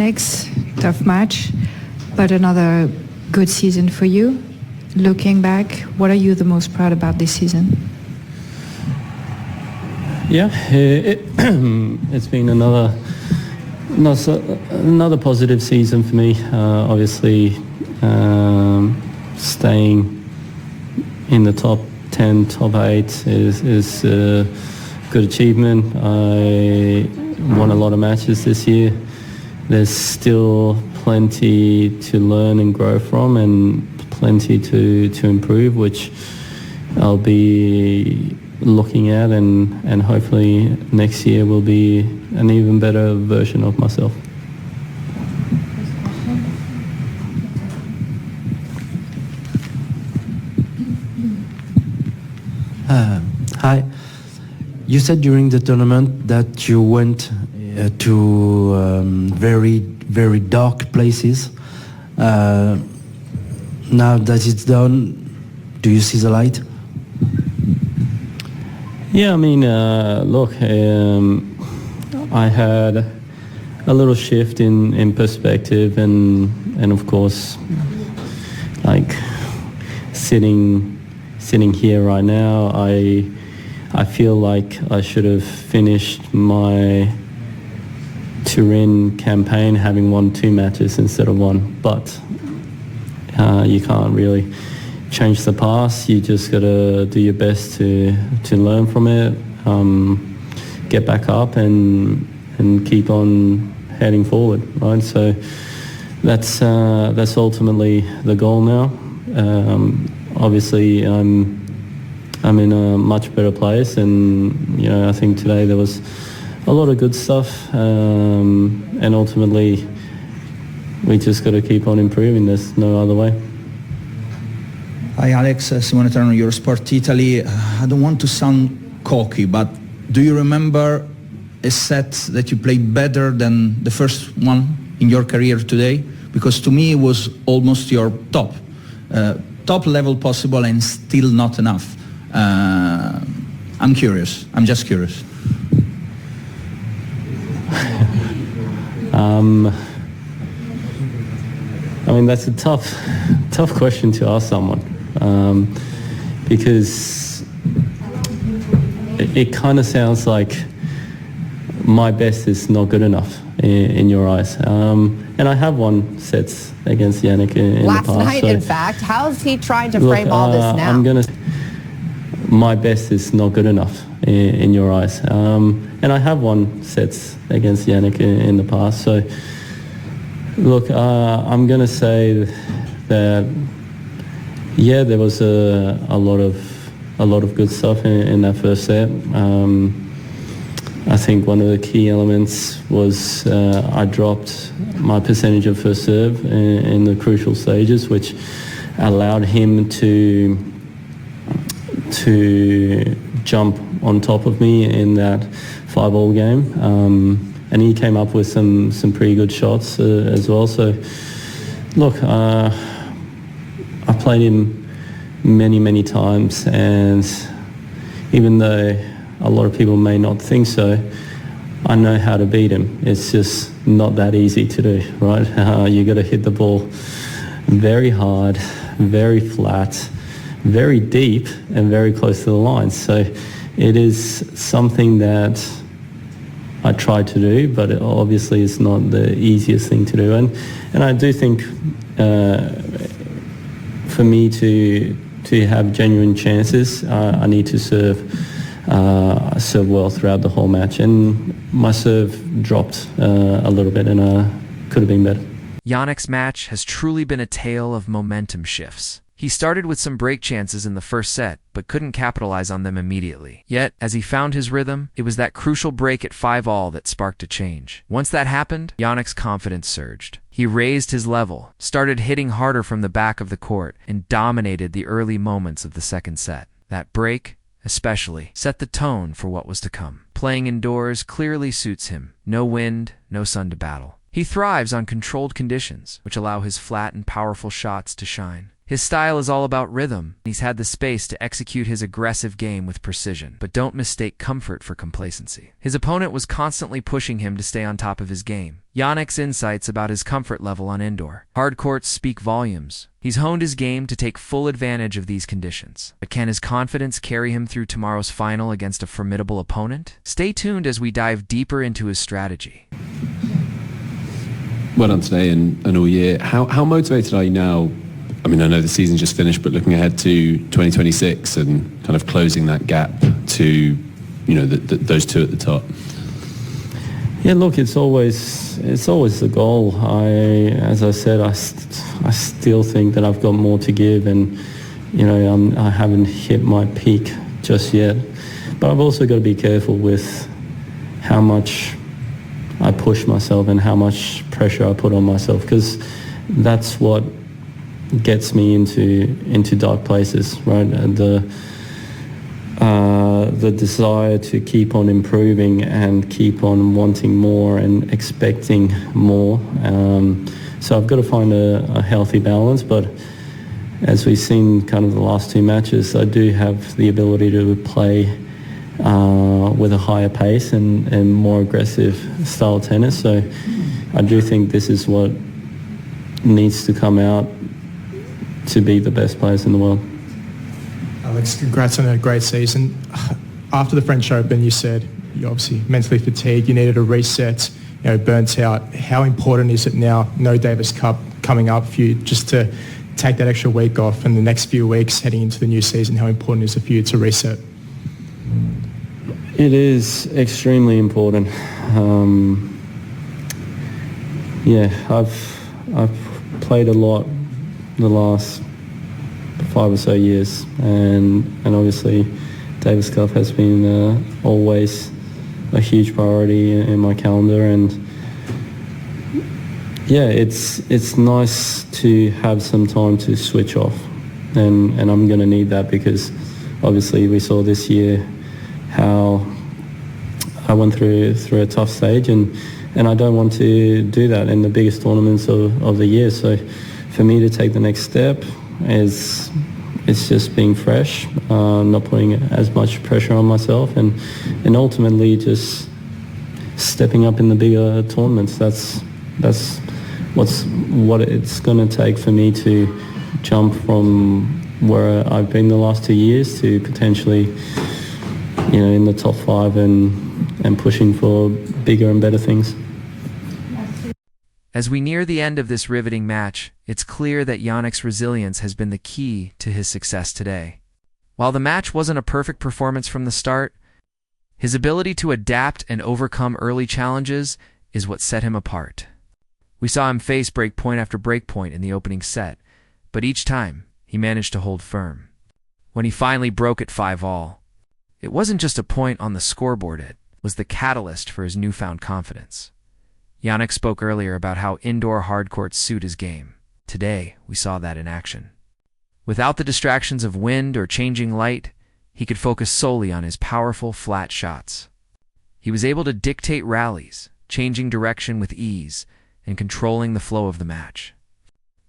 Next tough match, but another good season for you. Looking back, what are you the most proud about this season? Yeah, it's been another positive season for me. Obviously, staying in the top 10, top 8 is a good achievement. I won a lot of matches this year. There's still plenty to learn and grow from, and plenty to improve, which I'll be looking at, and hopefully next year will be an even better version of myself. Hi. You said during the tournament that you went to very, very dark places. Now that it's done, do you see the light? Yeah, I mean, look, I had a little shift in perspective, and of course, like sitting here right now, I feel like I should have finished my Turin campaign having won 2 matches instead of 1, but you can't really change the past. You just got to do your best to learn from it, get back up and keep on heading forward, right? So that's ultimately the goal now. Obviously, I'm in a much better place, and I think today there was a lot of good stuff, and ultimately we just got to keep on improving. There's no other way. Hi Alex, Simone Terno, Eurosport Italy. I don't want to sound cocky, but do you remember a set that you played better than the first one in your career today? Because to me it was almost your top level possible, and still not enough. I'm curious. I'm just curious. I mean, that's a tough question to ask someone, because it kind of sounds like my best is not good enough in your eyes. And I have won sets against Jannik in last the past. night, in fact. How's he trying to frame all this now? My best is not good enough in your eyes. And I have won sets against Jannik in the past. So, look, I'm going to say that, yeah, there was a lot of good stuff in that first set. I think one of the key elements was I dropped my percentage of first serve in the crucial stages, which allowed him to jump on top of me in that 5-all game, and he came up with some pretty good shots as well. So look, I played him many times, and even though a lot of people may not think so, I know how to beat him. It's just not that easy to do, right? You got to hit the ball very hard, very flat, very deep, and very close to the line. So it is something that I try to do, but it obviously it's not the easiest thing to do. And I do think for me to have genuine chances, I need to serve well throughout the whole match, and my serve dropped a little bit, and could have been better. Jannik's match has truly been a tale of momentum shifts. He started with some break chances in the first set, but couldn't capitalize on them immediately. Yet, as he found his rhythm, it was that crucial break at 5-all that sparked a change. Once that happened, Jannik's confidence surged. He raised his level, started hitting harder from the back of the court, and dominated the early moments of the second set. That break, especially, set the tone for what was to come. Playing indoors clearly suits him. No wind, no sun to battle. He thrives on controlled conditions, which allow his flat and powerful shots to shine. His style is all about rhythm. He's had the space to execute his aggressive game with precision, but don't mistake comfort for complacency. His opponent was constantly pushing him to stay on top of his game. Jannik's insights about his comfort level on indoor hard courts speak volumes. He's honed his game to take full advantage of these conditions. But can his confidence carry him through tomorrow's final against a formidable opponent? Stay tuned as we dive deeper into his strategy. Well done today and all year. How motivated are you now? I mean, I know the season just finished, but looking ahead to 2026 and kind of closing that gap to, those two at the top. Yeah, look, it's always the goal. As I said, I still think that I've got more to give, and I haven't hit my peak just yet. But I've also got to be careful with how much I push myself and how much pressure I put on myself, because that's what gets me into dark places, right? The desire to keep on improving and keep on wanting more and expecting more. So I've got to find a healthy balance, but as we've seen kind of the last two matches, I do have the ability to play with a higher pace and more aggressive style tennis. So I do think this is what needs to come out to be the best players in the world. Alex, congrats on a great season. After the French Open, you said you're obviously mentally fatigued, you needed a reset, burnt out. How important is it now, no Davis Cup coming up for you, just to take that extra week off and the next few weeks heading into the new season? How important is it for you to reset? It is extremely important. I've played a lot the last 5 or so years, and obviously Davis Cup has been always a huge priority in my calendar, and it's nice to have some time to switch off, and I'm going to need that, because obviously we saw this year how I went through a tough stage, and I don't want to do that in the biggest tournaments of the year. So for me to take the next step it's just being fresh, not putting as much pressure on myself, and ultimately just stepping up in the bigger tournaments. That's what it's going to take for me to jump from where I've been the last 2 years to potentially, in the top 5 and pushing for bigger and better things. As we near the end of this riveting match, it's clear that Jannik's resilience has been the key to his success today. While the match wasn't a perfect performance from the start, his ability to adapt and overcome early challenges is what set him apart. We saw him face breakpoint after breakpoint in the opening set, but each time he managed to hold firm. When he finally broke at 5-all, it wasn't just a point on the scoreboard, it was the catalyst for his newfound confidence. Jannik spoke earlier about how indoor hard courts suit his game. Today, we saw that in action. Without the distractions of wind or changing light, he could focus solely on his powerful, flat shots. He was able to dictate rallies, changing direction with ease, and controlling the flow of the match.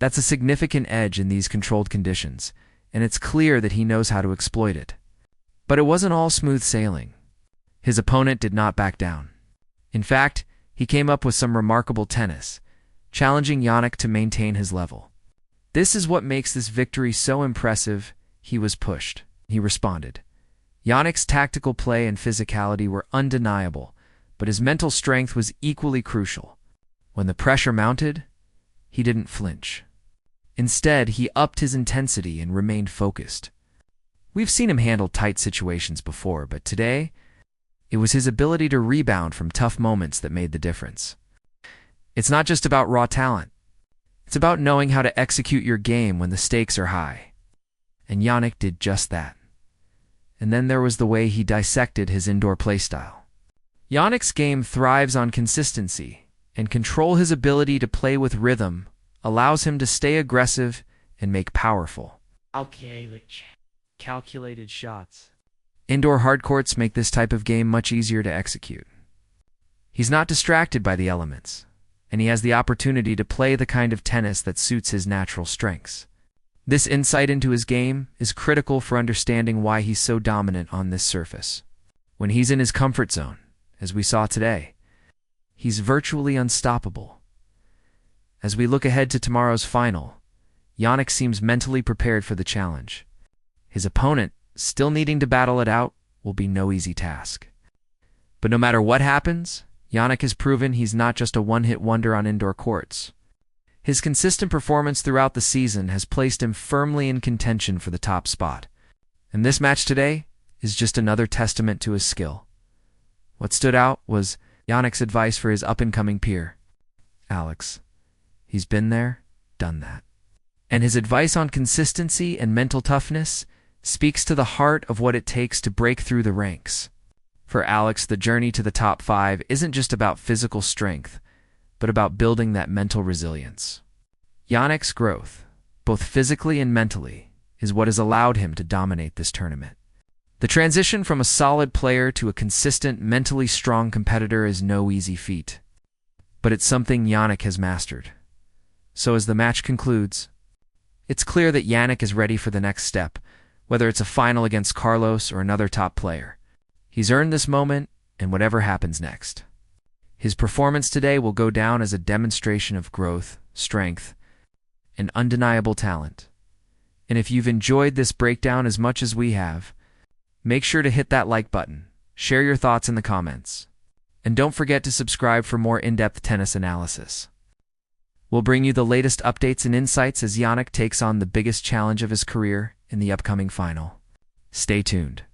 That's a significant edge in these controlled conditions, and it's clear that he knows how to exploit it. But it wasn't all smooth sailing. His opponent did not back down. In fact, he came up with some remarkable tennis, challenging Jannik to maintain his level. This is what makes this victory so impressive. He was pushed. He responded. Jannik's tactical play and physicality were undeniable, but his mental strength was equally crucial. When the pressure mounted, he didn't flinch. Instead, he upped his intensity and remained focused. We've seen him handle tight situations before, but today, it was his ability to rebound from tough moments that made the difference. It's not just about raw talent. It's about knowing how to execute your game when the stakes are high. And Jannik did just that. And then there was the way he dissected his indoor playstyle. Jannik's game thrives on consistency, and control his ability to play with rhythm allows him to stay aggressive and make powerful, calculated shots. Indoor hard courts make this type of game much easier to execute. He's not distracted by the elements, and he has the opportunity to play the kind of tennis that suits his natural strengths. This insight into his game is critical for understanding why he's so dominant on this surface. When he's in his comfort zone, as we saw today, he's virtually unstoppable. As we look ahead to tomorrow's final, Jannik seems mentally prepared for the challenge. His opponent, still needing to battle it out, will be no easy task. But no matter what happens, Jannik has proven he's not just a one-hit wonder on indoor courts. His consistent performance throughout the season has placed him firmly in contention for the top spot. And this match today is just another testament to his skill. What stood out was Jannik's advice for his up-and-coming peer, Alex. He's been there, done that. And his advice on consistency and mental toughness speaks to the heart of what it takes to break through the ranks. For Alex, the journey to the top 5 isn't just about physical strength, but about building that mental resilience. Jannik's growth, both physically and mentally, is what has allowed him to dominate this tournament. The transition from a solid player to a consistent, mentally strong competitor is no easy feat, but it's something Jannik has mastered. So as the match concludes, it's clear that Jannik is ready for the next step, whether it's a final against Carlos or another top player. He's earned this moment, and whatever happens next. His performance today will go down as a demonstration of growth, strength, and undeniable talent. And if you've enjoyed this breakdown as much as we have, make sure to hit that like button, share your thoughts in the comments, and don't forget to subscribe for more in-depth tennis analysis. We'll bring you the latest updates and insights as Jannik takes on the biggest challenge of his career in the upcoming final. Stay tuned.